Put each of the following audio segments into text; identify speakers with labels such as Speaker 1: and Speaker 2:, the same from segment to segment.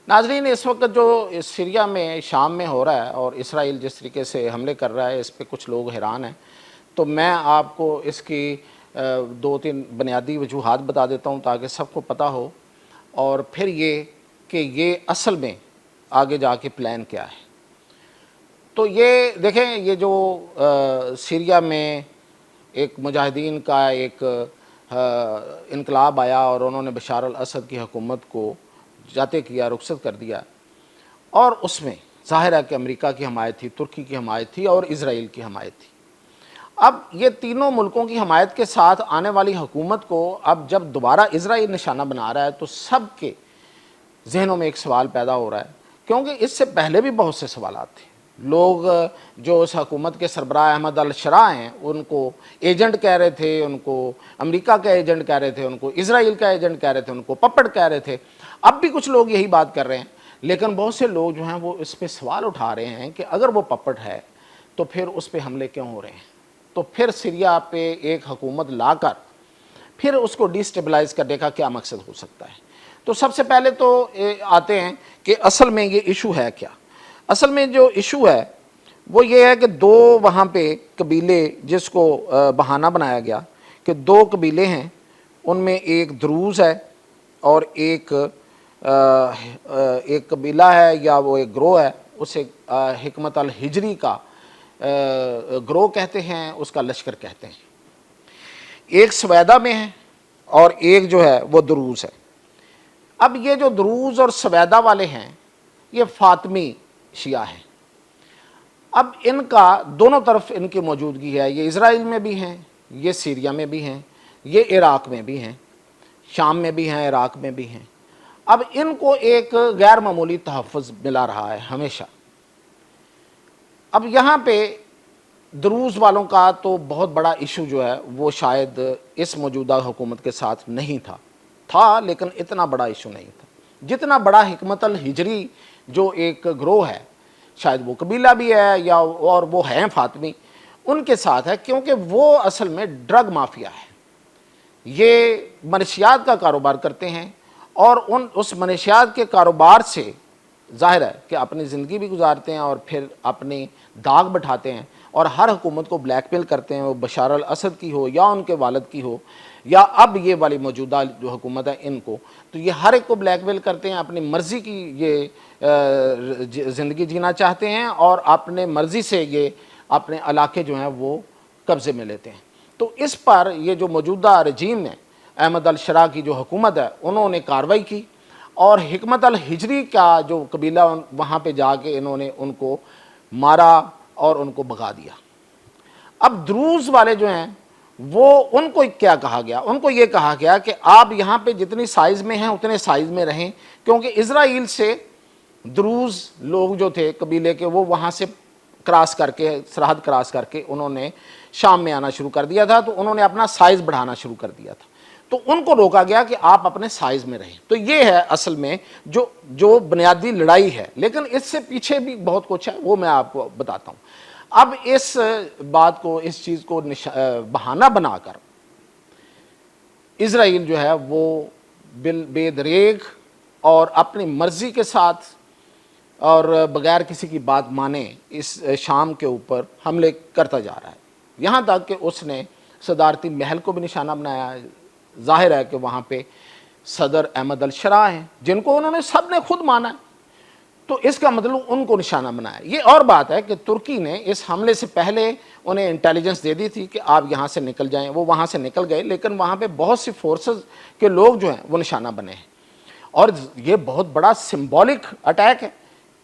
Speaker 1: नाज़रीन, इस वक्त जो सीरिया में, शाम में हो रहा है और इसराइल जिस तरीके से हमले कर रहा है, इस पे कुछ लोग हैरान हैं। तो मैं आपको इसकी दो तीन बुनियादी वजूहात बता देता हूँ ताकि सबको पता हो, और फिर ये कि ये असल में आगे जाके प्लान क्या है। तो ये देखें, ये जो सीरिया में एक मुजाहिदीन का एक इनकलाब आया और उन्होंने बशार अल असद की हुकूमत को जाते किया, रुखसत कर दिया, और उसमें ज़ाहिर है कि अमेरिका की हमायत थी, तुर्की की हमायत थी और इज़राइल की हमायत थी। अब ये तीनों मुल्कों की हमायत के साथ आने वाली हुकूमत को अब जब दोबारा इज़राइल निशाना बना रहा है तो सब के जहनों में एक सवाल पैदा हो रहा है, क्योंकि इससे पहले भी बहुत से सवाल थे। लोग जो उस हुकूमत के सरबराह अहमद अल शरा हैं उनको एजेंट कह रहे थे, उनको अमेरिका का एजेंट कह रहे थे, उनको इज़राइल का एजेंट कह रहे थे, उनको पपट कह रहे थे। अब भी कुछ लोग यही बात कर रहे हैं, लेकिन बहुत से लोग जो हैं वो इस पर सवाल उठा रहे हैं कि अगर वो पपट है तो फिर उस पर हमले क्यों हो रहे हैं। तो फिर सीरिया पे एक हुकूमत लाकर फिर उसको डिस्टेबलाइज करने का क्या मकसद हो सकता है। तो सबसे पहले तो आते हैं कि असल में ये इशू है क्या। असल में जो इशू है वो ये है कि दो वहाँ पे कबीले, जिसको बहाना बनाया गया कि दो कबीले हैं, उनमें एक द्रूज़ है और एक कबीला है या वो एक ग्रोह है, उसे हिकमत अल हिजरी का ग्रोह कहते हैं, उसका लश्कर कहते हैं। एक सवैदा में है और एक जो है वो द्रूज़ है। अब ये जो द्रूज़ और सवैदा वाले हैं ये फातमी शिया हैं। अब इनका दोनों तरफ इनकी मौजूदगी है, ये इज़राइल में भी हैं, ये सीरिया में भी हैं, ये इराक़ में भी हैं, शाम में भी हैं, इराक़ में भी हैं। अब इनको एक गैर मामूली तहफ़्फ़ुज़ मिला रहा है हमेशा। अब यहाँ पे द्रूज़ वालों का तो बहुत बड़ा इशू जो है वो शायद इस मौजूदा हुकूमत के साथ नहीं था, लेकिन इतना बड़ा इशू नहीं था जितना बड़ा हिकमत अल हिजरी जो एक ग्रोह है, शायद वो कबीला भी है या और वो हैं फातमी, उनके साथ है, क्योंकि वो असल में ड्रग माफिया है। ये मनशियात का कारोबार करते हैं और उस मनशियात के कारोबार से ज़ाहिर है कि अपनी ज़िंदगी भी गुजारते हैं और फिर अपनी दाग बैठाते हैं और हर हुकूमत को ब्लैकमेल करते हैं, वो बशार अल असद की हो या उनके वालिद की हो या अब ये वाली मौजूदा जो हुकूमत है इनको, तो ये हर एक को ब्लैकमेल करते हैं, अपनी मर्ज़ी की ये ज़िंदगी जीना चाहते हैं और अपने मर्ज़ी से ये अपने इलाके जो हैं वो कब्ज़े में लेते हैं। तो इस पर ये जो मौजूदा रजीम है, अहमद अल शरा की जो हुकूमत है, उन्होंने कार्रवाई की और हिकमत अल हिजरी का जो कबीला वहाँ पे जाके इन्होंने उनको मारा और उनको भगा दिया। अब द्रूज़ वाले जो हैं वो, उनको क्या कहा गया, उनको ये कहा गया कि आप यहाँ पे जितनी साइज़ में हैं उतने साइज़ में रहें, क्योंकि इज़राइल से द्रूज़ लोग जो थे कबीले के वो वहाँ से क्रॉस करके, सरहद क्रॉस करके उन्होंने शाम में आना शुरू कर दिया था, तो उन्होंने अपना साइज़ बढ़ाना शुरू कर दिया था। तो उनको रोका गया कि आप अपने साइज़ में रहें। तो ये है असल में जो बुनियादी लड़ाई है, लेकिन इससे पीछे भी बहुत कुछ है, वो मैं आपको बताता हूँ। अब इस बात को, इस चीज़ को बहाना बनाकर इज़राइल जो है वो बेदरेग और अपनी मर्ज़ी के साथ और बग़ैर किसी की बात माने इस शाम के ऊपर हमले करता जा रहा है, यहाँ तक कि उसने सदारती महल को भी निशाना बनाया। ज़ाहिर है कि वहाँ पे सदर अहमद अल शरा हैं जिनको उन्होंने सब ने खुद माना है, तो इसका मतलब उनको निशाना बनाया। ये और बात है कि तुर्की ने इस हमले से पहले उन्हें इंटेलिजेंस दे दी थी कि आप यहाँ से निकल जाएं, वो वहाँ से निकल गए, लेकिन वहाँ पे बहुत सी फोर्सेस के लोग जो हैं वो निशाना बने हैं और ये बहुत बड़ा सिंबॉलिक अटैक है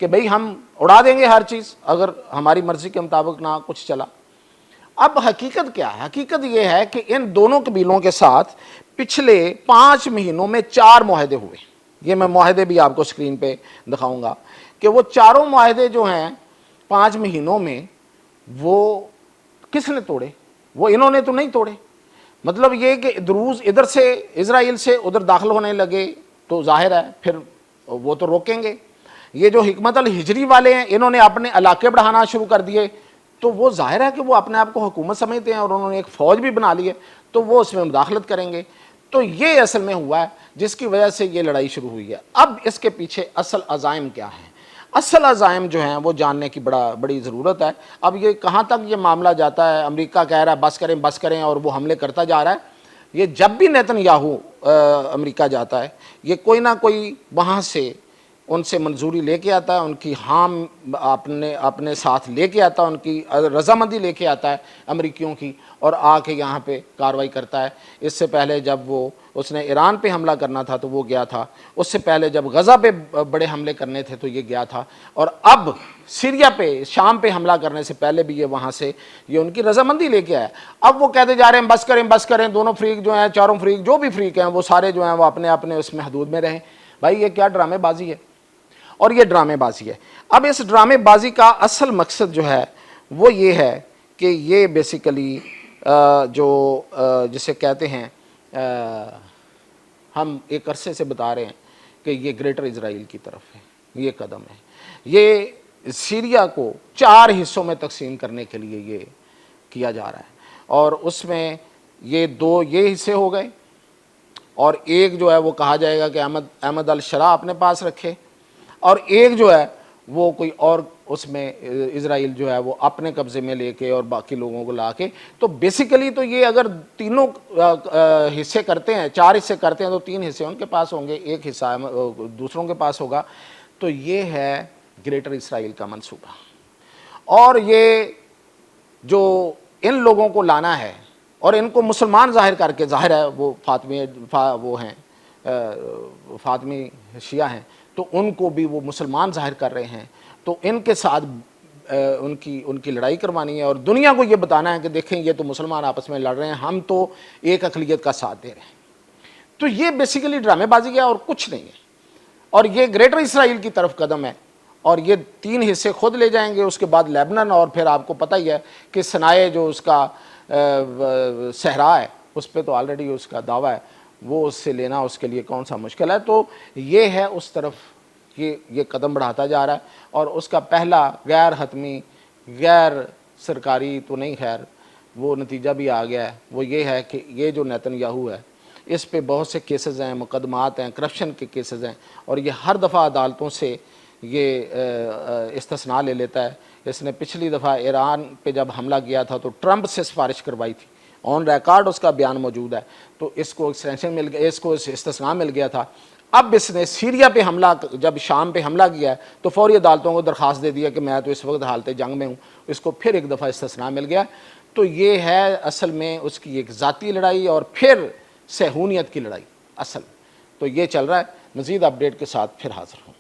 Speaker 1: कि भाई हम उड़ा देंगे हर चीज़ अगर हमारी मर्ज़ी के मुताबिक ना कुछ चला। अब हकीकत क्या है? हकीकत ये है कि इन दोनों कबीलों के साथ पिछले 5 महीनों में 4 मुआहदे हुए। ये मैं मुआहदे भी आपको स्क्रीन पे दिखाऊंगा कि वो चारों मुआहदे जो हैं 5 महीनों में वो किसने तोड़े, वो इन्होंने तो नहीं तोड़े। मतलब ये कि द्रूज़ इधर से इज़राइल से उधर दाखिल होने लगे तो जाहिर है फिर वो तो रोकेंगे। ये जो हिकमत अल हिजरी वाले हैं इन्होंने अपने इलाके बढ़ाना शुरू कर दिए, तो वो जाहिर है कि वो अपने आप को हुकूमत समझते हैं और उन्होंने एक फ़ौज भी बना ली है, तो वो उसमें मुदाखलत करेंगे। तो ये असल में हुआ है جس کی وجہ سے یہ لڑائی شروع ہوئی ہے۔ اب اس کے پیچھے اصل عزائم کیا ہیں؟ اصل عزائم جو ہیں وہ جاننے کی بڑی ضرورت ہے۔ اب یہ کہاں تک یہ معاملہ جاتا ہے، امریکہ کہہ رہا ہے بس کریں اور وہ حملے کرتا جا رہا ہے۔ یہ جب بھی نیتن یاہو امریکہ جاتا ہے، یہ کوئی نہ کوئی وہاں سے ان سے منظوری لے کے آتا ہے، ان کی ہام اپنے ساتھ لے کے آتا ہے، ان کی رضامندی لے کے آتا ہے امریکیوں کی، اور آ کے یہاں پہ کارروائی کرتا ہے۔ اس سے پہلے جب اس نے ایران پہ حملہ کرنا تھا تو وہ گیا تھا، اس سے پہلے جب غزہ پہ بڑے حملے کرنے تھے تو یہ گیا تھا، اور اب سیریا پہ، شام پہ حملہ کرنے سے پہلے بھی یہ وہاں سے یہ ان کی رضامندی لے کے آیا۔ اب وہ کہتے جا رہے ہیں بس کریں، دونوں فریق جو ہیں، چاروں فریق جو بھی فریق ہیں وہ سارے جو ہیں وہ اپنے اس میں حدود میں رہیں۔ بھائی یہ کیا ڈرامے بازی ہے، اور یہ ڈرامے بازی ہے۔ اب اس ڈرامے بازی کا اصل مقصد جو ہے وہ یہ ہے کہ یہ بیسیکلی جو جسے کہتے ہیں، ہم ایک عرصے سے بتا رہے ہیں کہ یہ گریٹر اسرائیل کی طرف ہے، یہ قدم ہے۔ یہ سیریا کو 4 حصوں میں تقسیم کرنے کے لیے یہ کیا جا رہا ہے، اور اس میں یہ 2 یہ حصے ہو گئے، اور ایک جو ہے وہ کہا جائے گا کہ احمد الشرا اپنے پاس رکھے، اور ایک جو ہے وہ کوئی اور اس میں اسرائیل جو ہے وہ اپنے قبضے میں لے کے اور باقی لوگوں کو لا کے۔ تو بیسیکلی تو یہ اگر تینوں حصے کرتے ہیں، 4 حصے کرتے ہیں، تو 3 حصے ان کے پاس ہوں گے، 1 حصہ دوسروں کے پاس ہوگا۔ تو یہ ہے گریٹر اسرائیل کا منصوبہ، اور یہ جو ان لوگوں کو لانا ہے اور ان کو مسلمان ظاہر کر کے، ظاہر ہے وہ فاطمی شیعہ ہیں، تو ان کو بھی وہ مسلمان ظاہر کر رہے ہیں، تو ان کے ساتھ ان کی لڑائی کروانی ہے، اور دنیا کو یہ بتانا ہے کہ دیکھیں یہ تو مسلمان آپس میں لڑ رہے ہیں، ہم تو ایک اقلیت کا ساتھ دے رہے ہیں۔ تو یہ بیسیکلی ڈرامے بازی ہے اور کچھ نہیں ہے، اور یہ گریٹر اسرائیل کی طرف قدم ہے، اور یہ 3 حصے خود لے جائیں گے، اس کے بعد لیبنان، اور پھر آپ کو پتہ ہی ہے کہ سنائے جو اس کا صحرا ہے، اس پہ تو آلریڈی اس کا دعویٰ ہے، وہ اس سے لینا اس کے لیے کون سا مشکل ہے۔ تو یہ ہے اس طرف یہ قدم بڑھاتا جا رہا ہے، اور اس کا پہلا غیر حتمی، غیر سرکاری تو نہیں، خیر وہ نتیجہ بھی آ گیا ہے، وہ یہ ہے کہ یہ جو نیتن یاہو ہے، اس پہ بہت سے کیسز ہیں، مقدمات ہیں، کرپشن کے کیسز ہیں، اور یہ ہر دفعہ عدالتوں سے یہ استثناء لے لیتا ہے۔ اس نے پچھلی دفعہ ایران پہ جب حملہ کیا تھا تو ٹرمپ سے سفارش کروائی تھی، آن ریکارڈ اس کا بیان موجود ہے، تو اس کو ایکسٹینشن مل گیا، اس کو استثناء مل گیا تھا۔ اب اس نے سیریا پہ حملہ، جب شام پہ حملہ کیا ہے تو فوری عدالتوں کو درخواست دے دیا کہ میں تو اس وقت حالت جنگ میں ہوں، اس کو پھر ایک دفعہ استثناء مل گیا۔ تو یہ ہے اصل میں اس کی ایک ذاتی لڑائی اور پھر صہیونیت کی لڑائی اصل۔ تو یہ چل رہا ہے، مزید اپڈیٹ کے ساتھ پھر حاضر ہوں۔